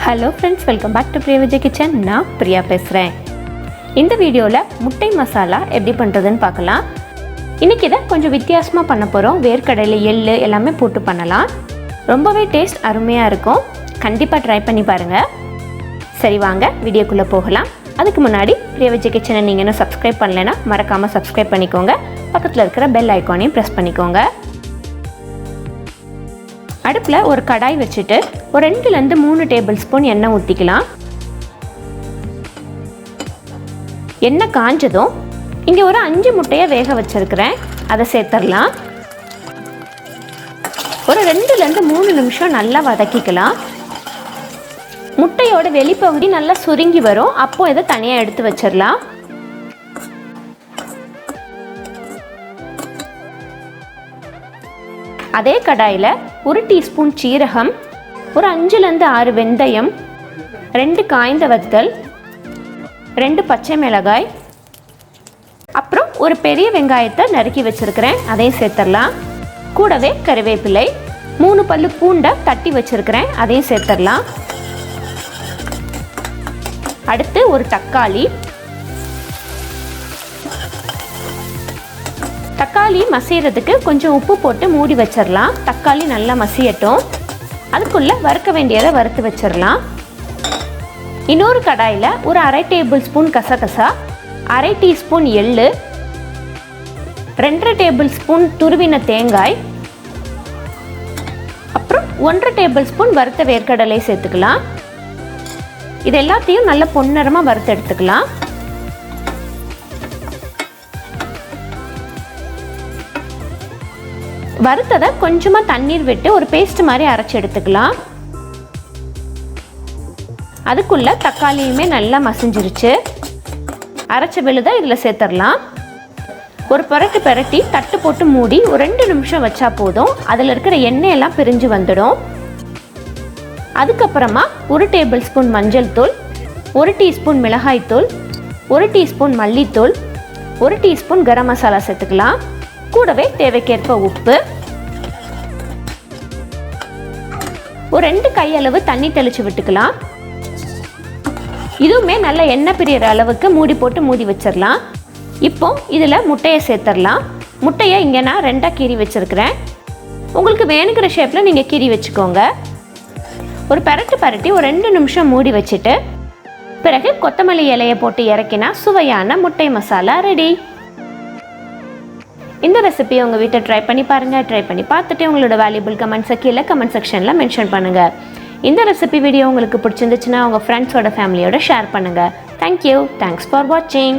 Hello friends, welcome back to Priya kitchen. நான் பிரியா பேசுகிறேன். இந்த வீடியோவில் முட்டை மசாலா எப்படி பண்ணுறதுன்னு பார்க்கலாம். இன்றைக்கி இதை கொஞ்சம் வித்தியாசமாக பண்ண போகிறோம். வேர்க்கடலை, எள்ளு எல்லாமே போட்டு பண்ணலாம். ரொம்பவே டேஸ்ட் அருமையாக இருக்கும். கண்டிப்பாக ட்ரை பண்ணி பாருங்கள். சரி, வாங்க வீடியோக்குள்ளே போகலாம். அதுக்கு முன்னாடி பிரியா கிச்சனை நீங்கள் இன்னும் சப்ஸ்கிரைப் பண்ணலைன்னா மறக்காமல் சப்ஸ்கிரைப் பண்ணிக்கோங்க. பக்கத்தில் இருக்கிற பெல் ஐக்கானையும் ப்ரெஸ் பண்ணிக்கோங்க. அடுப்பில் ஒரு கடாய் வச்சுட்டு ஒரு 2லேருந்து 3 டேபிள் ஸ்பூன் எண்ணெய் ஊற்றிக்கலாம். எண்ணெய் காஞ்சதும் இங்கே ஒரு 5 முட்டையை வேக வச்சுருக்கிறேன், அதை சேர்த்துடலாம். ஒரு 2லேருந்து 3 நிமிஷம் நல்லா வதக்கிக்கலாம். முட்டையோட வெளிப்பகுதி நல்லா சுருங்கி வரும். அப்போ இதை தனியாக எடுத்து வச்சிடலாம். அதே கடாயில் 1 டீஸ்பூன் சீரகம், ஒரு 5லேருந்து 6 வெந்தயம், 2 காய்ந்த வத்தல், 2 பச்சை மிளகாய், அப்புறம் ஒரு பெரிய வெங்காயத்தை நறுக்கி வச்சுருக்கிறேன், அதையும் சேர்த்துடலாம். கூடவே கறிவேப்பிலை, 3 பல்லு பூண்டை தட்டி வச்சுருக்கிறேன், அதையும் சேர்த்துடலாம். அடுத்து ஒரு தக்காளி மசியறதுக்கு கொஞ்சம் உப்பு போட்டு மூடி வச்சிடலாம். தக்காளி நல்லா மசியட்டும். அதுக்குள்ளே வறுக்க வேண்டியதை வறுத்து வச்சிடலாம். இன்னொரு கடாயில் ஒரு 1/2 டேபிள் ஸ்பூன் கசகசா, 1/2 டீஸ்பூன் எள்ளு, 2 டேபிள் ஸ்பூன் துருவின தேங்காய், அப்புறம் 1 டேபிள் ஸ்பூன் வறுத்த வேர்க்கடலை சேர்த்துக்கலாம். இது எல்லாத்தையும் நல்லா பொன்னிறமாக வறுத்து எடுத்துக்கலாம். வறுத்ததை கொஞ்சமாக தண்ணீர் விட்டு ஒரு பேஸ்ட் மாதிரி அரைச்சி எடுத்துக்கலாம். அதுக்குள்ளே தக்காளியுமே நல்லா மசிஞ்சிருச்சு. அரைச்ச விழுதை இதில் சேர்த்துடலாம். ஒரு பிரட்டி தட்டு போட்டு மூடி ஒரு 2 நிமிஷம் வச்சா போதும். அதில் இருக்கிற எண்ணெயெல்லாம் பிரிஞ்சு வந்துடும். அதுக்கப்புறமா 1 டேபிள் ஸ்பூன் மஞ்சள் தூள், 1 டீஸ்பூன் மிளகாய் தூள், 1 டீஸ்பூன் மல்லித்தூள், 1 டீஸ்பூன் கரம் மசாலா சேர்த்துக்கலாம். கூடவே தேவைக்கேற்ப உப்பு, ஒரு 2 கையளவு தண்ணி தெளித்து விட்டுக்கலாம். இதுவுமே நல்ல எண்ணெய் பிரியிற அளவுக்கு மூடி போட்டு மூடி வச்சிடலாம். இப்போ இதில் முட்டையை சேர்த்துடலாம். முட்டையை இங்கே நான் 2ஆக கீறி வச்சுருக்கிறேன். உங்களுக்கு வேணுங்கிற ஷேப்பில் நீங்கள் கீறி வச்சுக்கோங்க. ஒரு பரட்டி ஒரு 2 நிமிஷம் மூடி வச்சுட்டு பிறகு கொத்தமல்லி இலையை போட்டு இறக்கினா சுவையான முட்டை மசாலா ரெடி. இந்த ரெசிபியை உங்கள் வீட்டில் ட்ரை பண்ணி பாருங்கள். ட்ரை பண்ணி பார்த்துட்டு உங்களோட வேல்யூபிள் கமெண்ட்ஸை கீழே கமெண்ட் செக்ஷனில் மென்ஷன் பண்ணுங்கள். இந்த ரெசிபி வீடியோ உங்களுக்கு பிடிச்சிருந்துச்சுன்னா உங்கள் ஃப்ரெண்ட்ஸோட ஃபேமிலியோட ஷேர் பண்ணுங்கள். தேங்க்யூ. தேங்க்ஸ் ஃபார் வாட்சிங்.